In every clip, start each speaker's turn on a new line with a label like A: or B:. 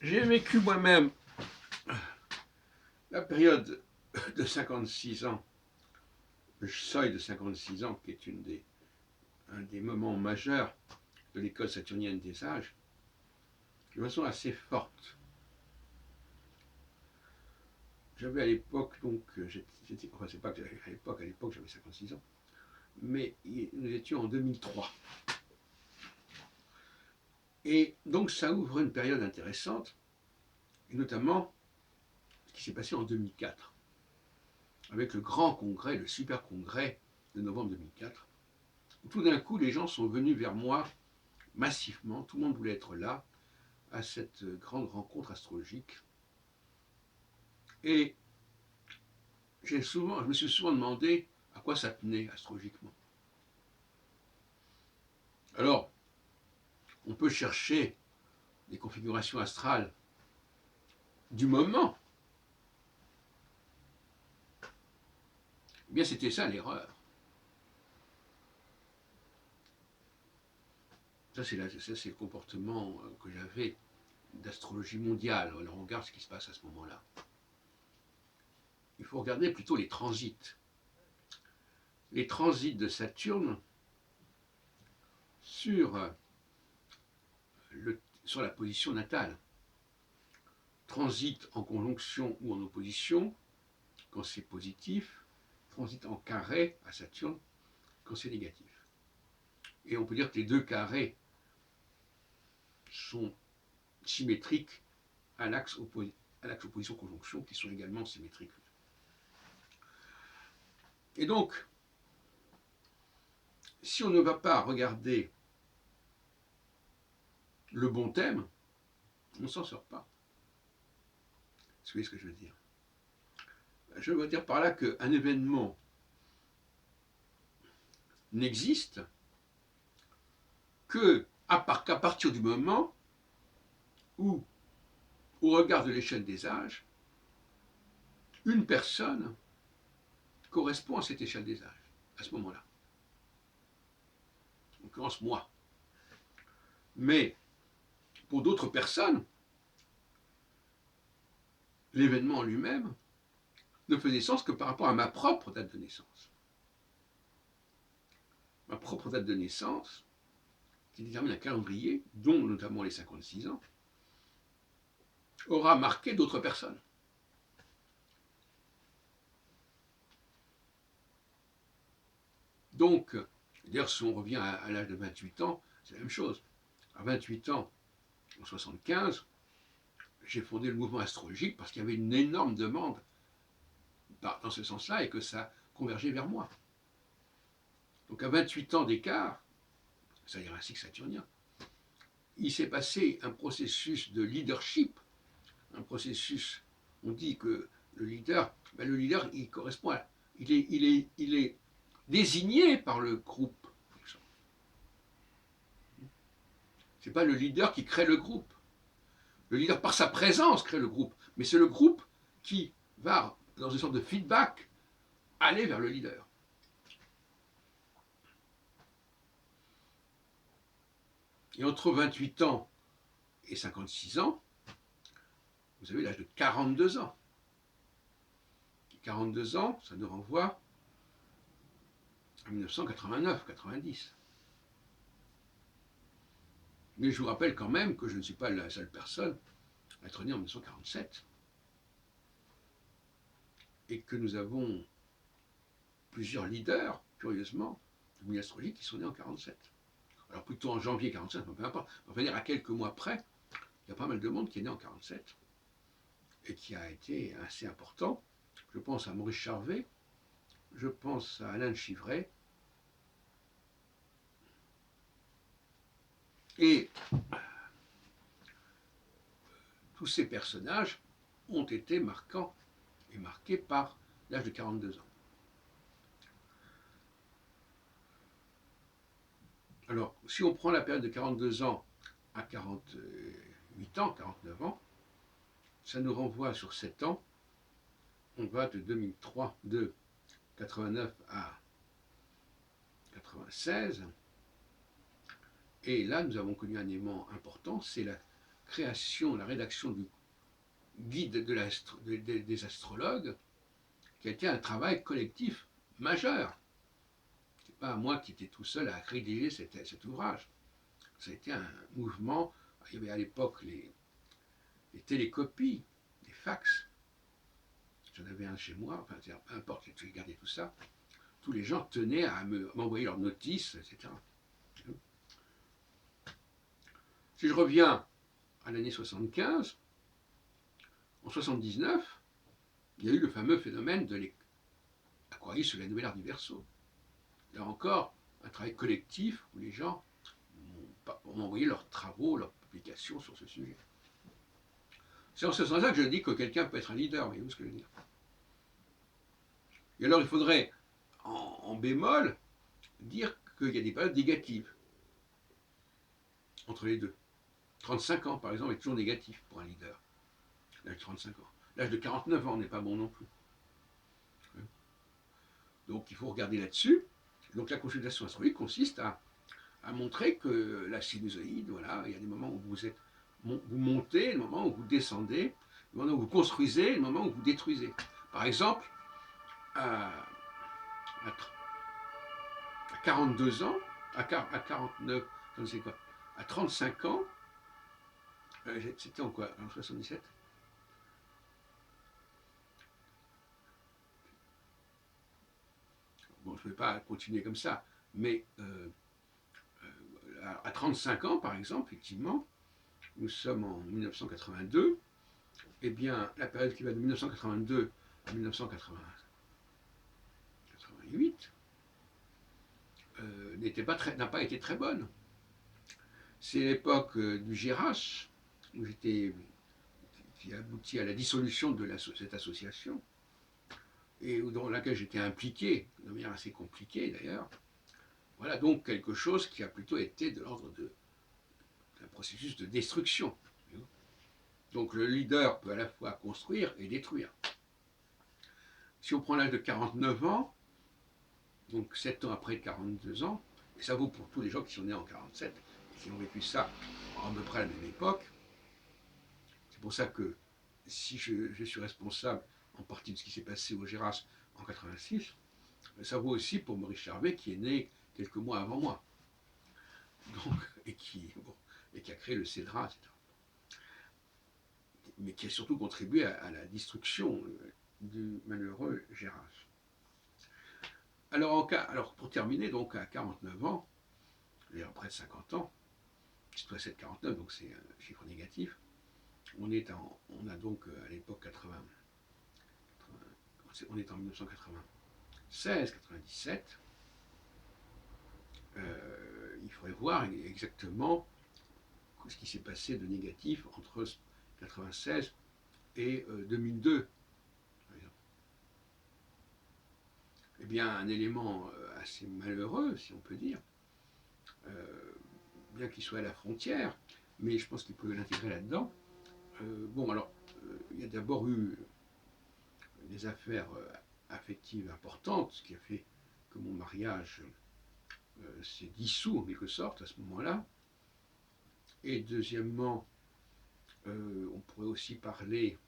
A: J'ai vécu moi-même la période de 56 ans, le seuil de 56 ans, qui est un des moments majeurs de l'école saturnienne des âges, de façon assez forte. J'avais à l'époque, donc, enfin, c'est pas que j'avais à l'époque j'avais 56 ans, mais nous étions en 2003. Et donc ça ouvre une période intéressante, et notamment ce qui s'est passé en 2004, avec le grand congrès, le super congrès de novembre 2004, où tout d'un coup les gens sont venus vers moi massivement, tout le monde voulait être là, à cette grande rencontre astrologique. Et je me suis souvent demandé à quoi ça tenait astrologiquement. Alors, on peut chercher des configurations astrales du moment. Eh bien, c'était ça l'erreur. Ça, c'est le comportement que j'avais d'astrologie mondiale. Alors, on regarde ce qui se passe à ce moment-là. Il faut regarder plutôt les transits. Les transits de Saturne sur, sur la position natale. Transit en conjonction ou en opposition quand c'est positif, transit en carré à Saturne quand c'est négatif. Et on peut dire que les deux carrés sont symétriques à l'axe opposition-conjonction qui sont également symétriques. Et donc, si on ne va pas regarder le bon thème, on ne s'en sort pas. Vous voyez ce que je veux dire? Je veux dire par là qu'un événement n'existe qu'à partir du moment où, au regard de l'échelle des âges, une personne correspond à cette échelle des âges, à ce moment-là. En l'occurrence, moi. Mais pour d'autres personnes, l'événement en lui-même ne faisait sens que par rapport à ma propre date de naissance. Ma propre date de naissance, qui détermine un calendrier, dont notamment les 56 ans, aura marqué d'autres personnes. Donc, d'ailleurs, si on revient à l'âge de 28 ans, c'est la même chose. À 28 ans, en 75, j'ai fondé le mouvement astrologique parce qu'il y avait une énorme demande dans ce sens-là et que ça convergeait vers moi. Donc à 28 ans d'écart, ça ira ainsi que saturnien, il s'est passé un processus de leadership, un processus, on dit que le leader, il correspond à, il est désigné par le groupe. C'est pas le leader qui crée le groupe. Le leader, par sa présence, crée le groupe, mais c'est le groupe qui va, dans une sorte de feedback, aller vers le leader. Et entre 28 ans et 56 ans, vous avez l'âge de 42 ans. 42 ans, ça nous renvoie à 1989-90. Mais je vous rappelle quand même que je ne suis pas la seule personne à être née en 1947 et que nous avons plusieurs leaders, curieusement, de milieu astrologique qui sont nés en 47. Alors plutôt en janvier 47, peu importe. On va dire à quelques mois près, il y a pas mal de monde qui est né en 47 et qui a été assez important. Je pense à Maurice Charvet, je pense à Alain de Chivray. Et tous ces personnages ont été marquants et marqués par l'âge de 42 ans. Alors, si on prend la période de 42 ans à 48 ans, 49 ans, ça nous renvoie sur 7 ans. On va de 2003, de 89 à 96. Et là, nous avons connu un élément important, c'est création, la rédaction du guide des astrologues, qui a été un travail collectif majeur. Ce n'est pas moi qui étais tout seul à rédiger cet ouvrage. Ça a été un mouvement. Il y avait à l'époque les télécopies, les fax. J'en avais un chez moi, enfin, peu importe, j'ai gardé tout ça. Tous les gens tenaient à m'envoyer leurs notices, etc. Si je reviens à l'année 75, en 79, il y a eu le fameux phénomène de l'Aquarius sur la nouvelle ère du Verseau. Là encore, un travail collectif où les gens ont envoyé leurs travaux, leurs publications sur ce sujet. C'est en ce sens-là que je dis que quelqu'un peut être un leader, voyez-vous ce que je veux dire. Et alors il faudrait, en bémol, dire qu'il y a des périodes négatives entre les deux. 35 ans, par exemple, est toujours négatif pour un leader. L'âge de 35 ans. L'âge de 49 ans n'est pas bon non plus. Donc il faut regarder là-dessus. Donc la consultation astrologique consiste à montrer que la sinusoïde, voilà, il y a des moments où vous montez, des moments où vous descendez, des moments où vous construisez, des moments où vous détruisez. Par exemple, à 42 ans, à 49, je ne sais quoi, à 35 ans, c'était en quoi, en 77? Bon, je ne vais pas continuer comme ça, mais à 35 ans, par exemple, effectivement, nous sommes en 1982, eh bien, la période qui va de 1982 à 1988 n'a pas été très bonne. C'est l'époque du GRH, qui aboutit à la dissolution de cette association, et dans laquelle j'étais impliqué, de manière assez compliquée d'ailleurs. Voilà donc quelque chose qui a plutôt été de l'ordre d'un processus de destruction. Donc le leader peut à la fois construire et détruire. Si on prend l'âge de 49 ans, donc 7 ans après 42 ans, et ça vaut pour tous les gens qui sont nés en 47, et qui ont vécu ça à peu près à la même époque, c'est pour ça que si je suis responsable en partie de ce qui s'est passé au Géras en 86, ça vaut aussi pour Maurice Charvet qui est né quelques mois avant moi. Donc, et qui a créé le CEDRA, etc. Mais qui a surtout contribué à la destruction du malheureux Géras. Alors pour terminer, donc à 49 ans, et près de 50 ans, c'est 7,49, donc c'est un chiffre négatif, on a donc à l'époque 80, on est en 1996, 97, il faudrait voir exactement ce qui s'est passé de négatif entre 96 et 2002. Eh bien, un élément assez malheureux, si on peut dire, bien qu'il soit à la frontière, mais je pense qu'il peut l'intégrer là-dedans. Il y a d'abord eu des affaires affectives importantes, ce qui a fait que mon mariage s'est dissous en quelque sorte à ce moment-là. Et deuxièmement, on pourrait aussi parler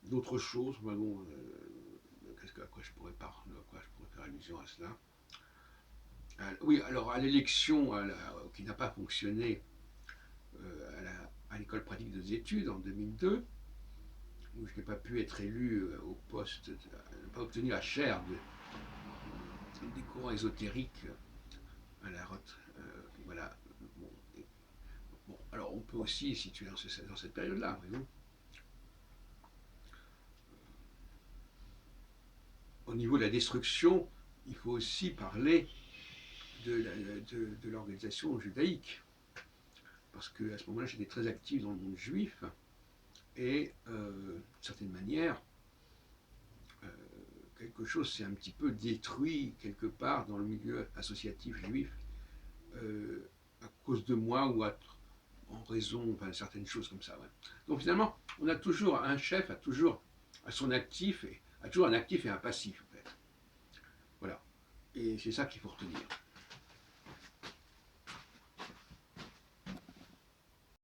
A: d'autres choses. À quoi je pourrais faire allusion à cela? Oui, alors à l'élection qui n'a pas fonctionné à l'école pratique des études en 2002, où je n'ai pas pu être élu au poste, pas obtenu la chaire des courants ésotériques à la retraite. Voilà. Bon, alors on peut aussi situer dans cette période-là, voyez-vous. Au niveau de la destruction, il faut aussi parler de l'organisation judaïque. Parce qu'à ce moment-là, j'étais très actif dans le monde juif, et d'une certaine manière, quelque chose s'est un petit peu détruit quelque part dans le milieu associatif juif, à cause de moi ou en raison, enfin, certaines choses comme ça. Ouais. Donc finalement, on a toujours un chef, a toujours à son actif, a toujours un actif et un passif, en fait. Voilà. Et c'est ça qu'il faut retenir.